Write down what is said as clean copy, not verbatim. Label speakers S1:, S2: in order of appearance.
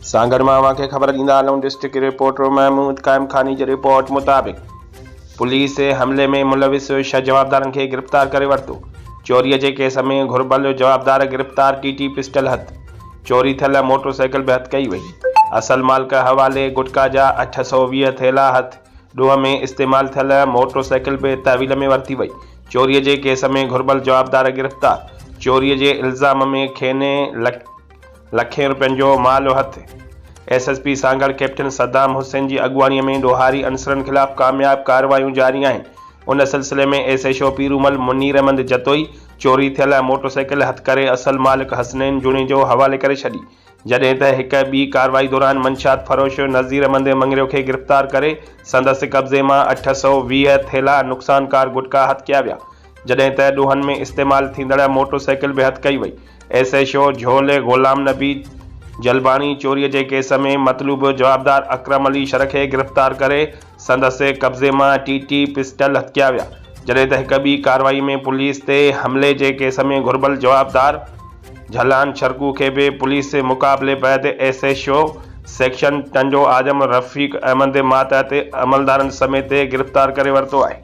S1: सांगड़ मां खे ख़बर ॾींदा हलूं। डिस्ट्रिक्ट रिपोर्टर महमूद क़ाइम खानी जी रिपोर्ट मुताबिक़ पुलिस हमले में मुलविस 6 जवाबदारनि खे गिरफ़्तार करे वरितो। चोरीअ जे केस में घुर्बल जवाबदार गिरफ़्तार। टीटी पिस्टल हथ, चोरी थियल मोटरसाइकिल बि हथ कई वई। असल मालिक हवाले गुटका जा 820 थैला हथ। ॾोह में इस्तेमाल थियल मोटरसाइकिल बि तहवील में वरिती वई। चोरीअ जे केस में घुर्बल जवाबदार गिरफ़्तार। चोरीअ जे इल्ज़ाम में खेने लखें रुपयनि जो माल हथ। SSP सांगड़ कैप्टन सद्दाम हुसैन जी अॻुवाणीअ में ॾोहारी अंसरनि ख़िलाफ़ कामयाब कार्रवाइयूं जारी आहिनि। उन सिलसिले में SHO पीरूमल मुनीर अहमद जतोई चोरी थियल मोटरसाइकिल हथ करे असल मालिक हसनैन जुणे जो हवाले करे छॾी, जॾहिं त हिक ॿी कार्रवाई दौरान मंशात फरोश नज़ीर अहमद मंगरियो खे गिरफ़्तार करे संदसि कब्ज़े मां 820 थैला नुक़सानकार गुटका हथ कया विया, जॾहिं त ॾोहनि में इस्तेमाल थींदड़ मोटरसाइकिल बि हथ कई वई। SHO झोल ग़ुलाम नबी जलबानी चोरीअ जे केस में मतलूब जवाबदार अकरम अली शर खे गिरफ़्तार करे संदसि कब्ज़े मां TT पिस्टल हथ कया विया, जॾहिं त हिक ॿी कार्रवाई में पुलिस ते हमले जे केस में घुर्बल जवाबदार झलान शरकू खे बि पुलिस मुक़ाबले बैदि SHO सेक्शन टंजो आजम रफ़ीक अहमद मातहत अमलदारनि समेत गिरफ़्तार करे वरितो आहे।